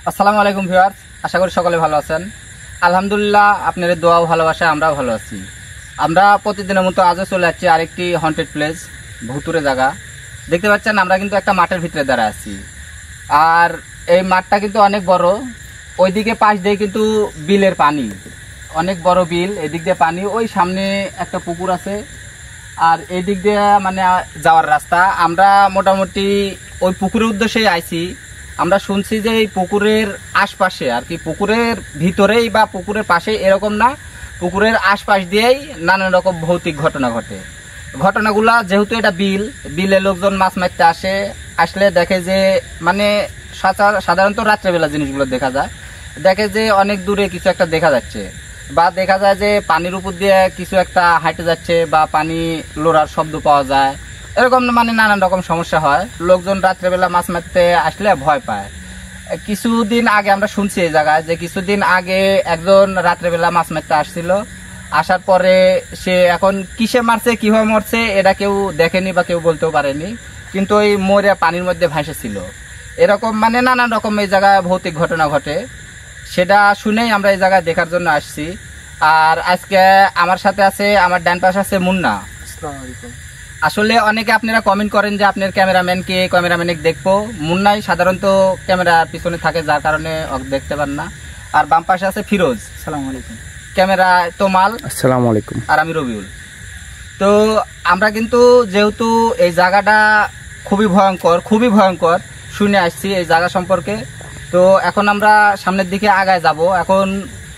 আসসালামু আলাইকুম ভিউয়ার্স, আশা করি সকলে ভালো আছেন। আলহামদুলিল্লাহ, আপনাদের দোয়া ও ভালোবাসায় আমরাও ভালো আছি। আমরা প্রতিদিনের মতো আজও চলে যাচ্ছি আরেকটি হন্টেড প্লেস, ভুতুরে জায়গা। দেখতে পাচ্ছেন আমরা কিন্তু একটা মাঠের ভিতরে দাঁড়ায় আছি। আর এই মাঠটা কিন্তু অনেক বড়। ওইদিকে পাশ দিয়ে কিন্তু বিলের পানি, অনেক বড় বিল। এদিক দিয়ে পানি, ওই সামনে একটা পুকুর আছে। আর এই দিক দিয়ে মানে যাওয়ার রাস্তা। আমরা মোটামুটি ওই পুকুরের উদ্দেশ্যেই আইছি। আমরা শুনছি যে এই পুকুরের আশপাশে আর কি, পুকুরের ভিতরেই বা পুকুরের পাশে এরকম না, পুকুরের আশপাশ দিয়েই নানান রকম ভৌতিক ঘটনা ঘটে। ঘটনাগুলা যেহেতু এটা বিলে লোকজন মাছ মারতে আসলে দেখে যে মানে সাধারণত রাত্রেবেলা জিনিসগুলো দেখা যায়। দেখে যে অনেক দূরে কিছু একটা দেখা যাচ্ছে, বা দেখা যায় যে পানির উপর দিয়ে কিছু একটা হাঁটে যাচ্ছে, বা পানি লোড়ার শব্দ পাওয়া যায়। এরকম মানে নানান রকম সমস্যা হয়। লোকজন রাত্রেবেলা মাছ মারতে আসলে ভয় পায়। কিছুদিন আগে আমরা শুনছি এই জায়গায় যে কিছুদিন আগে একজন রাত্রেবেলা মাছ মারতে আসছিল। আসার পরে সে এখন কিসে মারছে, কিভাবে মরছে এটা কেউ দেখেনি বা কেউ বলতেও পারেনি, কিন্তু ওই মরে পানির মধ্যে ভাসেছিল। এরকম মানে নানান রকম এই জায়গায় ভৌতিক ঘটনা ঘটে। সেটা শুনেই আমরা এই জায়গায় দেখার জন্য আসছি। আর আজকে আমার সাথে আছে, আমার ডান পাশে আছে মুন্না। আসসালামু আলাইকুম। আসলে অনেকে আপনারা কমেন্ট করেন যে আপনার ক্যামেরাম্যানকে, ক্যামেরাম্যানে দেখবো। মুন্নাই সাধারণত ক্যামেরার পিছনে থাকে, যার কারণে দেখতে পান না। আর বাম পাশে আছে ফিরোজ। আসসালামু আলাইকুম। ক্যামেরা তোমাল। আসসালামু আলাইকুম। আর আমি রবিউল। তো আমরা কিন্তু যেহেতু এই জায়গাটা খুবই ভয়ঙ্কর শুনে আসছি এই জায়গা সম্পর্কে। তো এখন আমরা সামনের দিকে আগায় যাব। এখন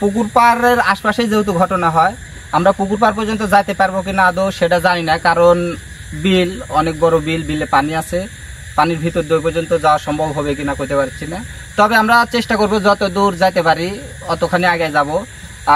পুকুর পাড়ের আশপাশে যেহেতু ঘটনা হয়, আমরা পুকুর পাড় পর্যন্ত যাইতে পারবো কিনা আদৌ সেটা জানি না, কারণ বিল অনেক বড় বিলে পানি আছে। পানির ভিতর দূর পর্যন্ত যাওয়া সম্ভব হবে কিনা কইতে পারছি না। তবে আমরা চেষ্টা করব যত দূর যাইতে পারি অতখানি আগে যাব।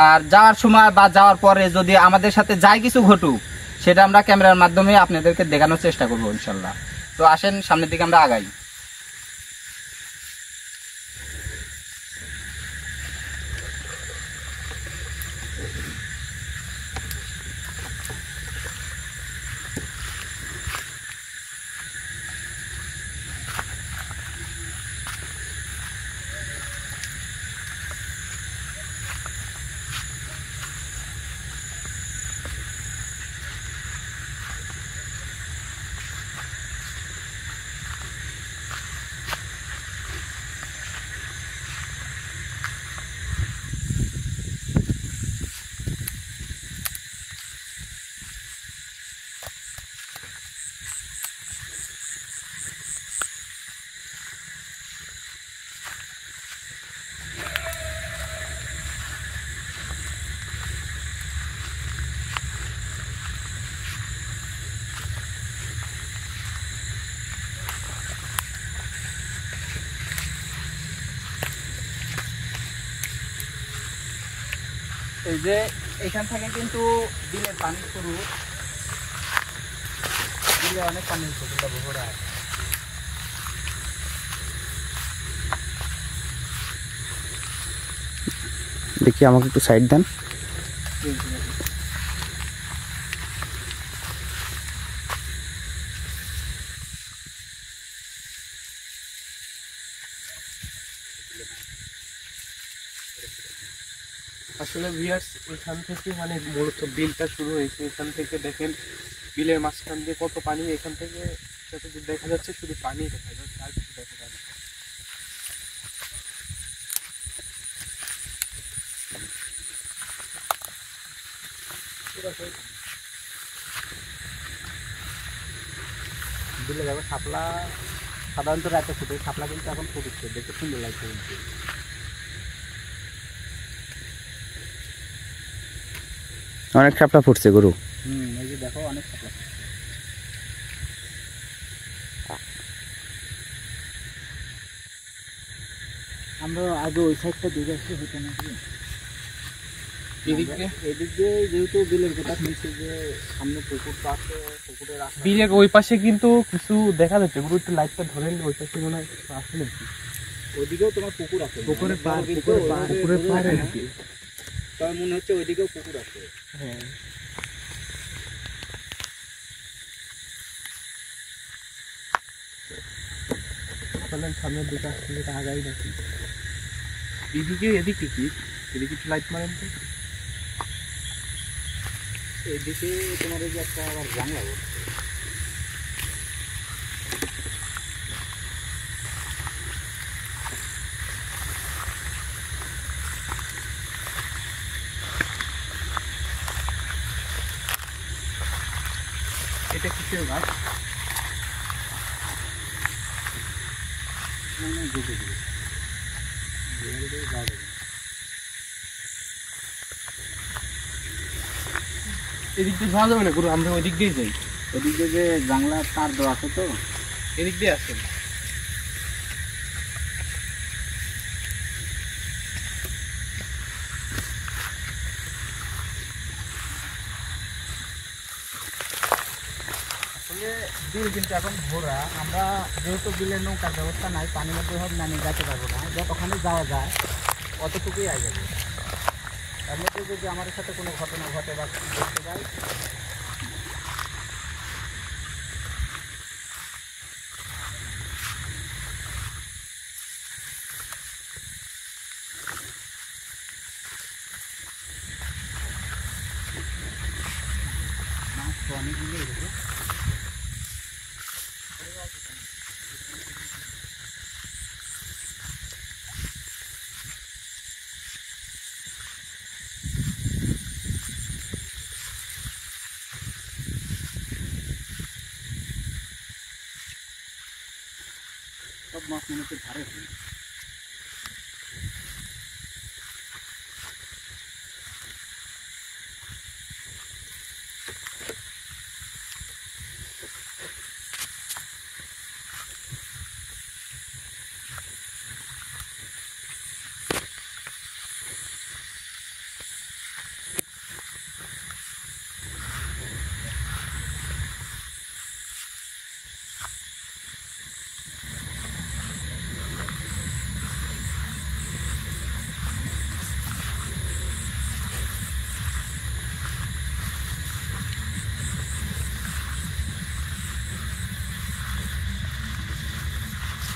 আর যাওয়ার সময় বা যাওয়ার পরে যদি আমাদের সাথে যাই কিছু ঘটুক, সেটা আমরা ক্যামেরার মাধ্যমে আপনাদেরকে দেখানোর চেষ্টা করবো ইনশাল্লাহ। তো আসেন সামনের দিকে আমরা আগাই। এই যে এখান থেকে কিন্তু বিলের পানি শুরু, বিলে অনেক পানি ভরা। দেখি আমাকে একটু সাইড দেন। আসলে ভিউয়ার্স, এখান থেকে মানে মূলত বিলটা শুরু হয়েছে। এখান থেকে দেখেন বিলের মাঝখান দিয়ে কত পানি। এখান থেকে যতদূর দেখা যাচ্ছে শুধু পানি দেখা যাচ্ছে, আর কিছু দেখা যাচ্ছে না। বিলে যাবো শাপলা, সাধারণত রাতে ফুটে, শাপলা কিন্তু এখন ফুটছে, দেখতে সুন্দর লাগছে কিন্তু। অনেক শাপলা ফুটছে গরু। এই যে দেখো অনেক শাপলা। আমরা আগে ওই সাইডটা দিকে আসলে হতো নাকি, এদিক দিয়ে এদিক দিয়ে যেহেতু বিলের কথা শুনছি যে সামনে পুকুরটা আছে, পুকুরের বিলের ওই পাশে কিন্তু কিছু দেখা যাচ্ছে। গুরু একটু লাইটটা ধরেন, ওই পাশে মনে হয় আসে নাকি। ওইদিকেও তোমার পুকুর আছে, পুকুরের পাড় নাকি? তবে মনে হচ্ছে ওইদিকেও পুকুর আছে। হ্যাঁ, সামনের দিকে আসলে আগাই নাকি। এদিকে এদিকে কি এদিকে একটু লাইট মারেন তো। এদিকে তোমার এই যে একটা আবার জানলা বলছে। এটা কিসের গাছ? এদিক দিয়ে যাওয়া যাবে না গুরু, আমরা ওই দিক দিয়ে যাই। ওদিকে যে জানলার তার দেওয়া আছে তো, এদিক দিয়ে আসেন। আসলে বিল কিন্তু এখন ভোরা, আমরা যেহেতু বিলের নৌকার ব্যবস্থা নাই, পানির মধ্যে হোক নামিয়ে যেতে পারবো না, যতখানি যাওয়া যায় অতটুকুই আই যাবে। তার মধ্যে যদি আমার সাথে কোনো ঘটনা ঘটে বা কিছু দেখতে পাই, মাছ তো অনেকগুলোই দেবো। সব মাছ মনে হচ্ছে ধারে হয়।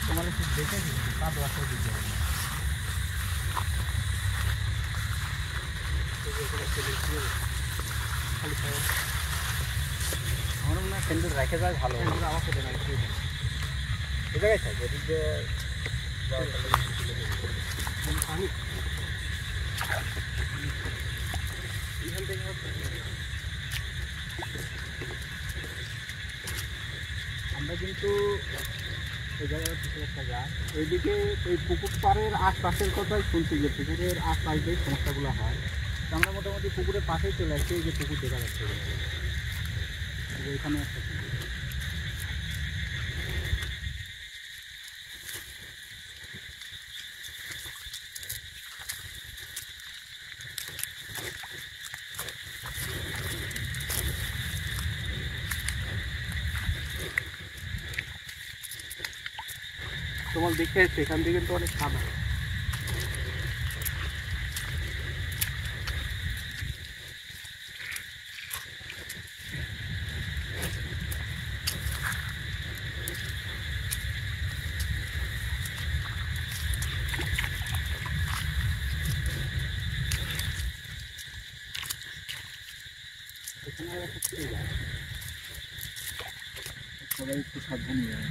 তোমার একটু দেখে দিচ্ছি কাদো আছে দিকে। আমার মনে হয় সেন্টার রেখে যায় ভালো, আমাকে দেন এ জায়গায় থাকে এদিক দিয়ে পানি এখান থেকে আমরা কিন্তু এই জায়গায় কিছু একটা গাছ ওইদিকে ওই পুকুর পাড়ের আশপাশের কথাই শুনছি যে পুকুরের আশপাশ দিয়ে সমস্যাগুলো হয়। তো আমরা মোটামুটি পুকুরের পাশেই চলে আসছি, এই যে পুকুর দেখা যাচ্ছে ওইখানে একটা পুকুর। তোমার দেখে আসছে এখান থেকে কিন্তু অনেক সাদা। এখানে আর একটা ছিল, সবাই একটু সাবধানে যাবে।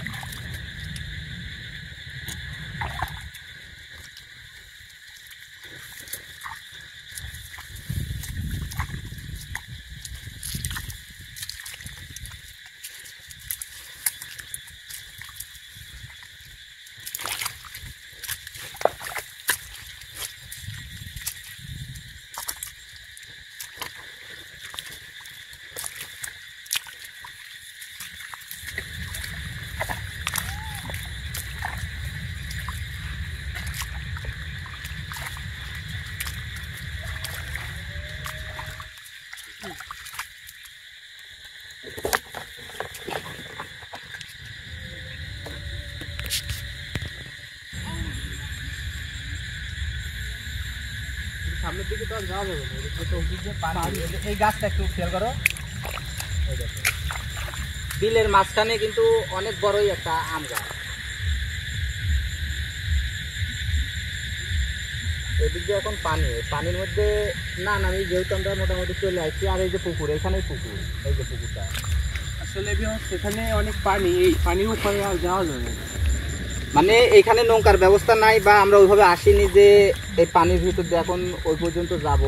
সামনের দিকে তো আর যাওয়া যাবে না, এদিকে তো ওদিক দিয়ে পানি। এই গাছটা একটু খেয়াল করো, এই দেখো বিলের মাঝখানে কিন্তু অনেক বড়ই একটা আম গাছ। এদিক দিয়ে এখন পানি, পানির মধ্যে না নামি যেহেতু আমরা মোটামুটি চলে আসছি। আর এই যে পুকুর, এখানেই পুকুর, এই যে পুকুরটা। আসলে সেখানে অনেক পানি, এই পানির উপরে আর যাওয়া যাবে না। মানে এখানে নৌকার ব্যবস্থা নাই বা আমরা ওইভাবে আসিনি যে এই পানির ভিতর দিয়ে এখন ওই পর্যন্ত যাব।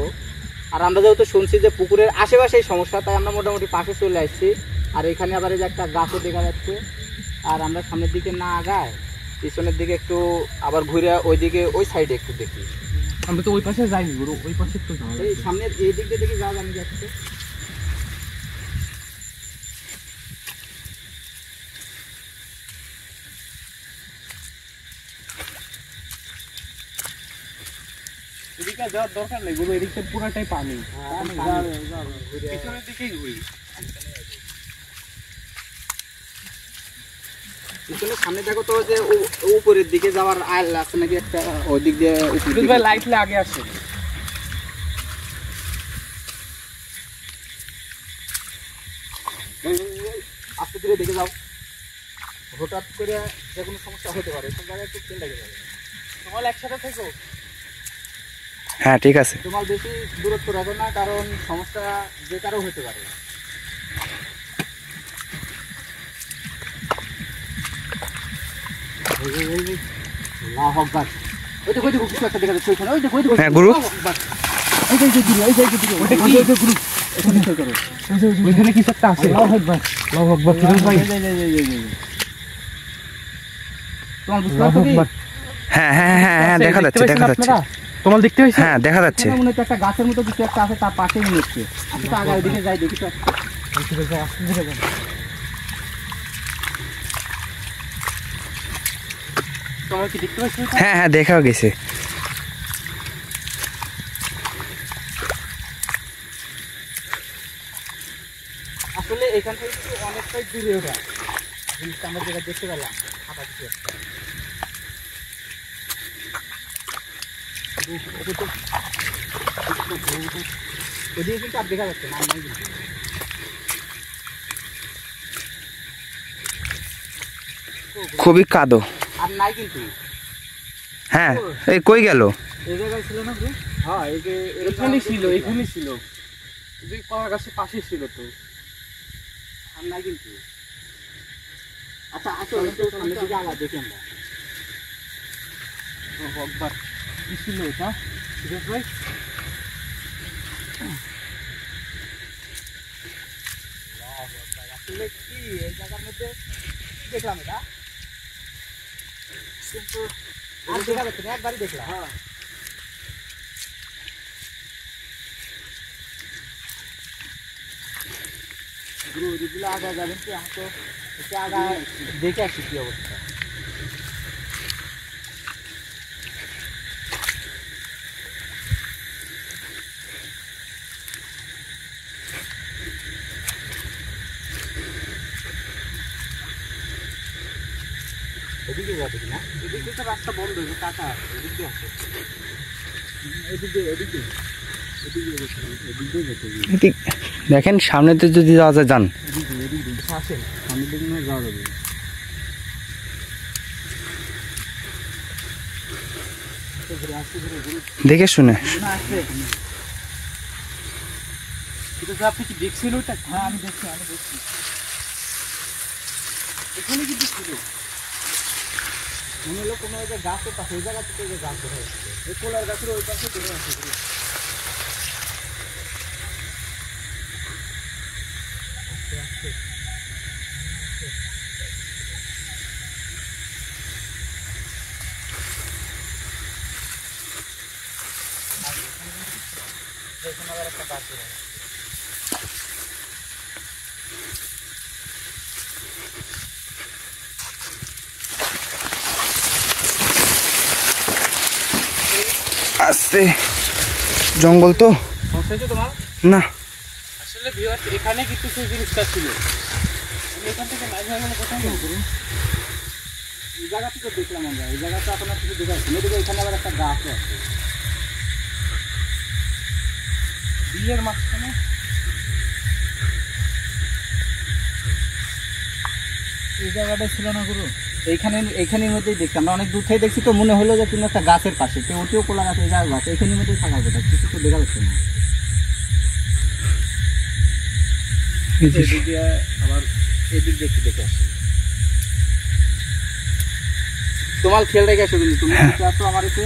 আর আমরা যেহেতু শুনছি যে পুকুরের আশেপাশেই সমস্যা, তাই আমরা মোটামুটি পাশে চলে আসছি। আর এখানে আবার এই যে একটা গাছও দেখা যাচ্ছে। আর আমরা সামনের দিকে না আগায় পিছনের দিকে একটু আবার ঘুরে ওইদিকে ওই সাইডে একটু দেখি। আমরা তো ওই পাশে যাইনি গুরু, ওই পাশে একটু যাওয়া এই সামনের এই দিক দিয়ে দেখি যাওয়া জানি যাচ্ছে। এদিকে যাওয়ার দরকার নেই গুরু, এদিকটা পুরাটাই পানি। পিছনের দিকেই ঘুরি। পিছনে সামনে দেখো তো যে উপরের দিকে যাওয়ার আইল আছে নাকি একটা, ওই দিক দিয়ে লাইট আগে আসে। আস্তে ধীরে দেখে যাও, হঠাৎ করে যে কোনো সমস্যা হতে পারে, সব জায়গায় একটু খেয়াল লেগে যাবে। তোমার একসাথে থেকো। হ্যাঁ ঠিক আছে। তোমার বেশি দূরত্ব রাখো না, কারণ সমস্যা যে কারো হতে পারে। হ্যাঁ গুরু, ওইখানে কিছু একটা আছে। তোমার বুঝতে পারছো কি? হ্যাঁ হ্যাঁ হ্যাঁ হ্যাঁ দেখা যাচ্ছে, দেখা যাচ্ছে। তোমার দেখতে হয়েছে? হ্যাঁ দেখা যাচ্ছে। এখানে মনে হচ্ছে একটা গাছের মতো কিছু একটা আছে, তার পাশেই মনে হচ্ছে। আমি তো আগে ওইদিকে যাই দেখি তো। তোমার কি দেখতে পাচ্ছ? হ্যাঁ হ্যাঁ দেখা গেছে। আসলে এখান থেকে কিন্তু অনেকটাই দূরে ওঠা জিনিসটা আমরা যেটা দেখতে পেলাম, ফাঁকা কিছু একটা। ওদিকে কিন্তু আর দেখা যাচ্ছে না, নাই কিন্তু। খুবই কাদো। আর নাই কিন্তু। হ্যাঁ এই কই গেল? এই জায়গায় ছিল না? হ্যাঁ, এই যে এখানেই ছিল, এখানেই ছিল। দুই পাওয়ার কাছে পাশে ছিল তো। আর নাই কিন্তু। আচ্ছা আসো, একটু সামনের দিকে আগা দেখি আমরা। একবার কি ছিল এটা? ঠিক আছে ভাই? আসলে কি এই জায়গার মধ্যে দেখলাম এটা, কিন্তু আর দেখা যাচ্ছে না, একবারই দেখলাম। হ্যাঁ, গুরু যেগুলো আগা যাবেন কি, আমি তো এটা আগা দেখে আসছি কি অবস্থা। এদিকে যাবে কিনা? এদিকে তো রাস্তা বন্ধ হয়েছে, কাটা আছে। এদিকে আছে। দেখেন সামনেতে যদি যাওয়া যায় যান। আসেন সামনের দিকে নিয়ে যাওয়া যাবে। দেখে শুনে। আপনি কি দেখছেন ওটা? হ্যাঁ আমি দেখছি। এখানে কিন্তু ছিল। মনে হলো কোনো একটা গাছের পাশে, ওই জায়গা থেকে গাছ ধরে হচ্ছে, এই কোলার গাছের ওই পাশে ধরে আছে। একটা গাছ ধরে আছে। আস্তে, জঙ্গল তো তোমার না। আসলে ভিউয়ার্স এখানে কিন্তু সেই জিনিসটা ছিল। আমি এখান থেকে মাঝে মাঝে কোথায় যাবো? এই জায়গা থেকে দেখলাম আমরা, এই জায়গাটা আপনার কিছু দেখা যাচ্ছে না। এদিকে এখানে আবার একটা গাছ আছে, বিলের মাঝখানে। এই জায়গাটা ছিল না গুরু? এইখানের মধ্যেই দেখছি, আমরা অনেক দূর থেকে দেখছি তো মনে হলো যে তুমি একটা গাছের পাশে, তো ওটিও কোলা গাছ, এই গাছ এইখানের মধ্যেই থাকার কথা, কিছু তো দেখা যাচ্ছে না। এদিক দিয়ে আবার এদিক দিয়ে একটু দেখে আসছি। তোমার খেয়াল রেখে আসো কিন্তু, তুমি দেখতে আসো আমার এতে।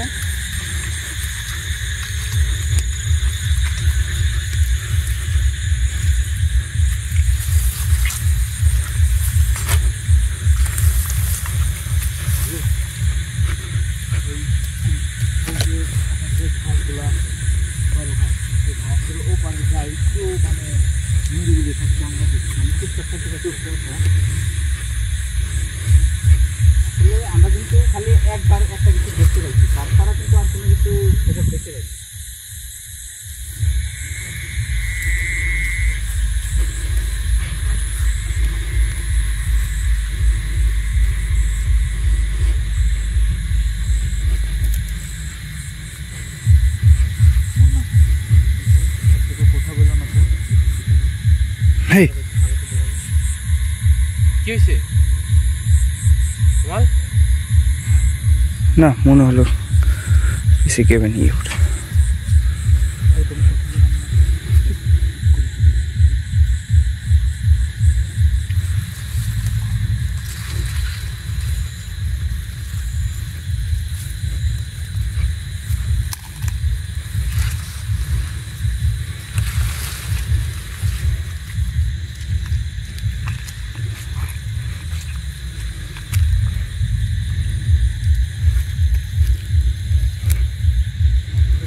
আমরা কিন্তু খালি একবার একটা কিছু দেখতে পাইছি, তারপরে কিন্তু আর কোনো কিছু এসব দেখতে পাইছি। হেই, কি হয়েছে তোমার? না মনে হলো এসে কেবেন ইয়ে ওটা।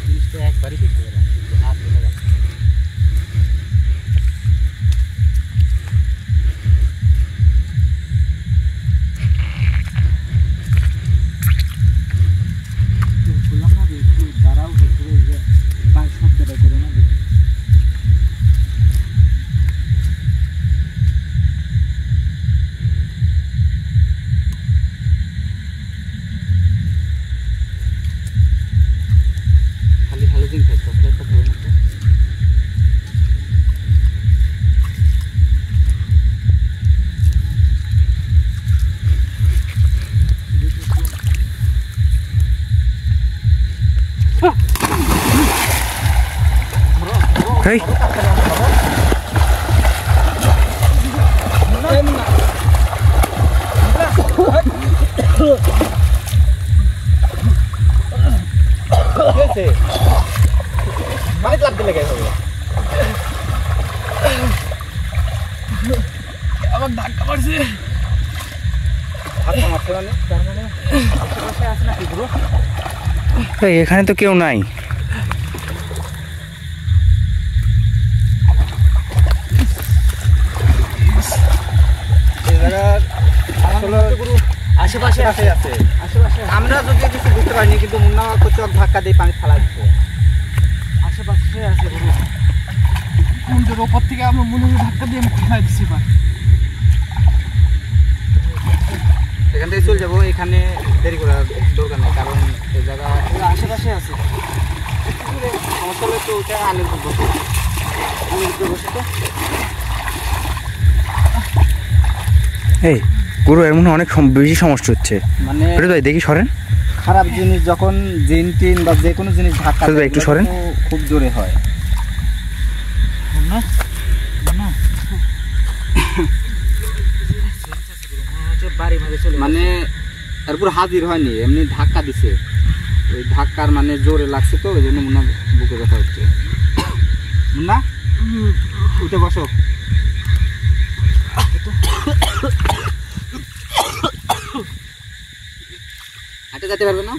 জিনিসটা একবারই দেখতে পেলাম, আর দেখা গেল না। বললাম না যে একটু দাঁড়াও, দেখতে যে পায়ের শব্দটা করে না দেখি। খালি হ্যালোজিন খাইতো, ফ্লাইটটা ধরে না তো। হেই, পানিতে লাফ দিলে গেছে আমার ধাক্কা মারছে। ধাক্কা মারছে মানে, তার মানে আশেপাশে আছে নাকি পুরো? এই এখানে তো কেউ নাই। এই জায়গার আসলে আশেপাশে আছে, আশেপাশে আমরা যদি কিছু বুঝতে পারিনি, কিন্তু মুন্না চোখ ধাক্কা দিয়ে পানি ফেলা দিচ্ছে। আশেপাশে আছে পুরো। কোনটার ওপর থেকে আমার মনে হয় ধাক্কা দিয়ে আমি কোথায় দিচ্ছি বা এখান থেকে চলে যাবো, এখানে দেরি করার দরকার নেই, কারণ এই জায়গা আশেপাশে আছে। সমস্যা হলে তো ওটা আনের উপর বসে, আনের উপরে বসে তো। এই গুরু, এর মনে হয় অনেক বেশি সমস্যা হচ্ছে। মানে ফেরত ভাই দেখি সরেন। খারাপ জিনিস যখন জিন টিন বা যে কোনো জিনিস ধাক্কা ফেরত ভাই একটু সরেন। খুব জোরে হয় না, মানে এরপর হাজির হয়নি, এমনি ধাক্কা দিছে, ওই ধাক্কার মানে জোরে লাগছে তো, ওই জন্য মুন্না বুকে ব্যথা হচ্ছে। মুন্না উঠে বসো। হাঁটে যেতে পারবে না?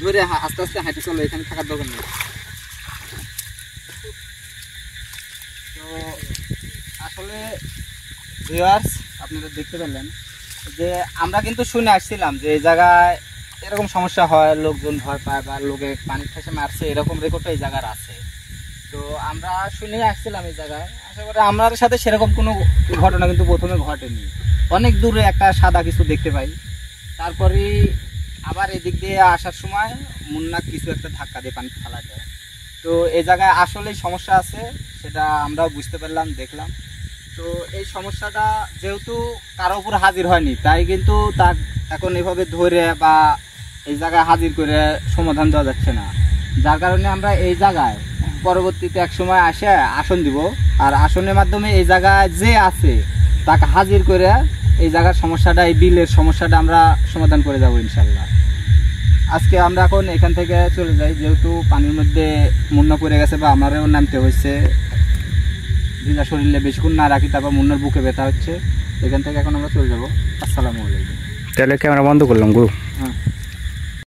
ধরে আস্তে আস্তে হাঁটে চলো, এখানে থাকার দরকার নেই। তো আসলে ভিউয়ার্স, আপনারা দেখতে পেলেন যে আমরা কিন্তু শুনে আসছিলাম যে এই জায়গায় এরকম সমস্যা হয়, লোকজন ভয় পায় বা লোকে পানি ঠেসে মারছে, এরকম রেকর্ডটা এই জায়গার আছে। তো আমরা শুনে আসছিলাম এই জায়গায়, আশা করি আমার সাথে সেরকম কোনো ঘটনা কিন্তু প্রথমে ঘটেনি। অনেক দূরে একটা সাদা কিছু দেখতে পাই, তারপরে আবার এদিক দিয়ে আসার সময় মুন্না কিছু একটা ধাক্কা দিয়ে পানি ফেলা যায়। তো এই জায়গায় আসলেই সমস্যা আছে, সেটা আমরাও বুঝতে পারলাম, দেখলাম। তো এই সমস্যাটা যেহেতু কারো উপর হাজির হয়নি, তাই কিন্তু তা এখন এভাবে ধরে বা এই জায়গায় হাজির করে সমাধান দেওয়া যাচ্ছে না। যার কারণে আমরা এই জায়গায় পরবর্তীতে এক সময় আসে আসন দিব, আর আসনের মাধ্যমে এই জায়গায় যে আছে তাকে হাজির করে এই জায়গার সমস্যাটা, এই বিলের সমস্যাটা আমরা সমাধান করে যাব ইনশাল্লাহ। আজকে আমরা এখন এখান থেকে চলে যাই, যেহেতু পানির মধ্যে মুন্না পড়ে গেছে বা আমারও নামতে হয়েছে, ভিজা শরীরে বেশিক্ষণ না রাখি, তারপর মুন্নার বুকে ব্যথা হচ্ছে। এখান থেকে এখন আমরা চলে যাবো। আসসালামু আলাইকুম। তাহলে ক্যামেরা বন্ধ করলাম গুরু। হ্যাঁ।